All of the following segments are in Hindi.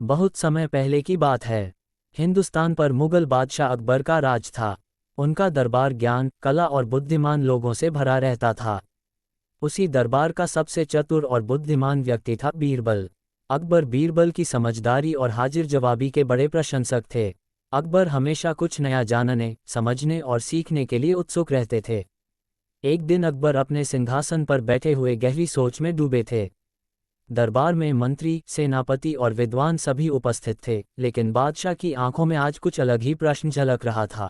बहुत समय पहले की बात है। हिंदुस्तान पर मुगल बादशाह अकबर का राज था। उनका दरबार ज्ञान, कला और बुद्धिमान लोगों से भरा रहता था। उसी दरबार का सबसे चतुर और बुद्धिमान व्यक्ति था बीरबल। अकबर बीरबल की समझदारी और हाजिर जवाबी के बड़े प्रशंसक थे। अकबर हमेशा कुछ नया जानने, समझने और सीखने के लिए उत्सुक रहते थे। एक दिन अकबर अपने सिंहासन पर बैठे हुए गहरी सोच में डूबे थे। दरबार में मंत्री, सेनापति और विद्वान सभी उपस्थित थे, लेकिन बादशाह की आंखों में आज कुछ अलग ही प्रश्न झलक रहा था।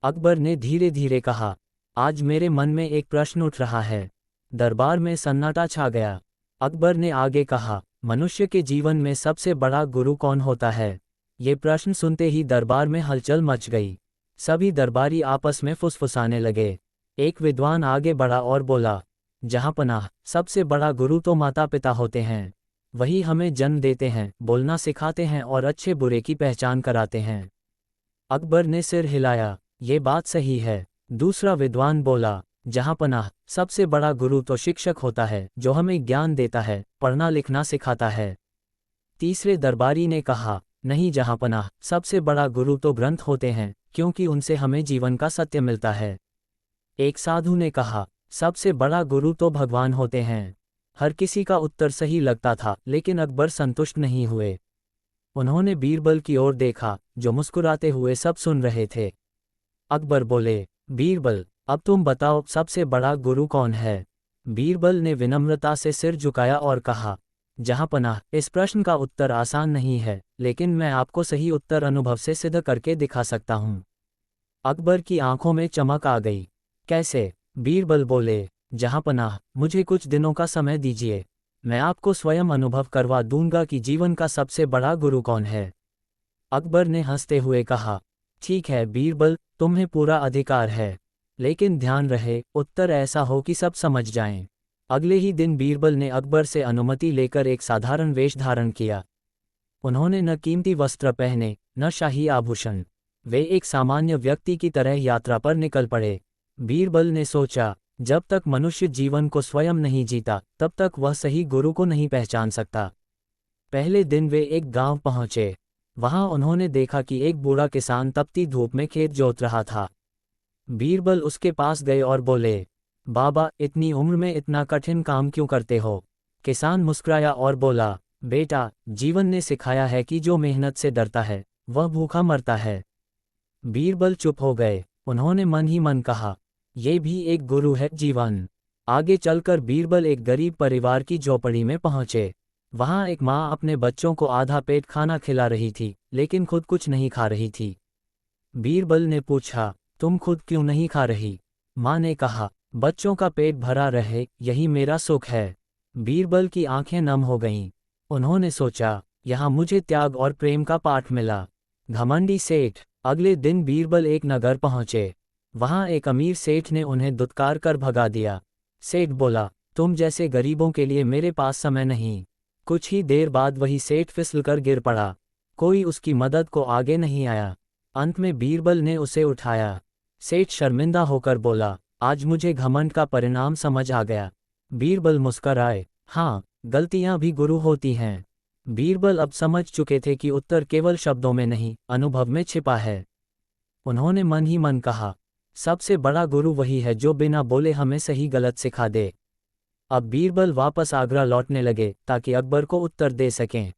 अकबर ने धीरे धीरे कहा, आज मेरे मन में एक प्रश्न उठ रहा है। दरबार में सन्नाटा छा गया। अकबर ने आगे कहा, मनुष्य के जीवन में सबसे बड़ा गुरु कौन होता है? ये प्रश्न सुनते ही दरबार में हलचल मच गई। सभी दरबारी आपस में फुसफुसाने लगे। एक विद्वान आगे बढ़ा और बोला, जहांपनाह, सबसे बड़ा गुरु तो माता पिता होते हैं। वही हमें जन्म देते हैं, बोलना सिखाते हैं और अच्छे बुरे की पहचान कराते हैं। अकबर ने सिर हिलाया, ये बात सही है। दूसरा विद्वान बोला, जहांपनाह, सबसे बड़ा गुरु तो शिक्षक होता है, जो हमें ज्ञान देता है, पढ़ना लिखना सिखाता है। तीसरे दरबारी ने कहा, नहीं जहांपनाह, सबसे बड़ा गुरु तो ग्रंथ होते हैं, क्योंकि उनसे हमें जीवन का सत्य मिलता है। एक साधु ने कहा, सबसे बड़ा गुरु तो भगवान होते हैं। हर किसी का उत्तर सही लगता था, लेकिन अकबर संतुष्ट नहीं हुए। उन्होंने बीरबल की ओर देखा, जो मुस्कुराते हुए सब सुन रहे थे। अकबर बोले, बीरबल, अब तुम बताओ सबसे बड़ा गुरु कौन है? बीरबल ने विनम्रता से सिर झुकाया और कहा, जहांपनाह, इस प्रश्न का उत्तर आसान नहीं है, लेकिन मैं आपको सही उत्तर अनुभव से सिद्ध करके दिखा सकता हूँ। अकबर की आंखों में चमक आ गई। कैसे? बीरबल बोले, जहांपनाह, मुझे कुछ दिनों का समय दीजिए। मैं आपको स्वयं अनुभव करवा दूंगा कि जीवन का सबसे बड़ा गुरु कौन है। अकबर ने हंसते हुए कहा, ठीक है बीरबल, तुम्हें पूरा अधिकार है, लेकिन ध्यान रहे, उत्तर ऐसा हो कि सब समझ जाएं। अगले ही दिन बीरबल ने अकबर से अनुमति लेकर एक साधारण वेश धारण किया। उन्होंने न कीमती वस्त्र पहने, न शाही आभूषण। वे एक सामान्य व्यक्ति की तरह यात्रा पर निकल पड़े। बीरबल ने सोचा, जब तक मनुष्य जीवन को स्वयं नहीं जीता, तब तक वह सही गुरु को नहीं पहचान सकता। पहले दिन वे एक गांव पहुंचे। वहां उन्होंने देखा कि एक बूढ़ा किसान तपती धूप में खेत जोत रहा था। बीरबल उसके पास गए और बोले, बाबा, इतनी उम्र में इतना कठिन काम क्यों करते हो? किसान मुस्कुराया और बोला, बेटा, जीवन ने सिखाया है कि जो मेहनत से डरता है, वह भूखा मरता है। बीरबल चुप हो गए। उन्होंने मन ही मन कहा, ये भी एक गुरु है जीवन। आगे चलकर बीरबल एक गरीब परिवार की झोपड़ी में पहुंचे। वहां एक माँ अपने बच्चों को आधा पेट खाना खिला रही थी, लेकिन खुद कुछ नहीं खा रही थी। बीरबल ने पूछा, तुम खुद क्यों नहीं खा रही? माँ ने कहा, बच्चों का पेट भरा रहे, यही मेरा सुख है। बीरबल की आंखें नम हो गईं। उन्होंने सोचा, यहाँ मुझे त्याग और प्रेम का पाठ मिला। घमंडी सेठ। अगले दिन बीरबल एक नगर पहुंचे। वहां एक अमीर सेठ ने उन्हें दुत्कार कर भगा दिया। सेठ बोला, तुम जैसे गरीबों के लिए मेरे पास समय नहीं। कुछ ही देर बाद वही सेठ फिसलकर गिर पड़ा। कोई उसकी मदद को आगे नहीं आया। अंत में बीरबल ने उसे उठाया। सेठ शर्मिंदा होकर बोला, आज मुझे घमंड का परिणाम समझ आ गया। बीरबल मुस्कराए, हाँ, गलतियां भी गुरु होती हैं। बीरबल अब समझ चुके थे कि उत्तर केवल शब्दों में नहीं, अनुभव में छिपा है। उन्होंने मन ही मन कहा, सबसे बड़ा गुरु वही है जो बिना बोले हमें सही गलत सिखा दे। अब बीरबल वापस आगरा लौटने लगे ताकि अकबर को उत्तर दे सकें।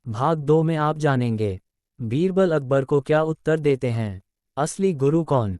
भाग 2 में आप जानेंगे, बीरबल अकबर को क्या उत्तर देते हैं। असली गुरु कौन?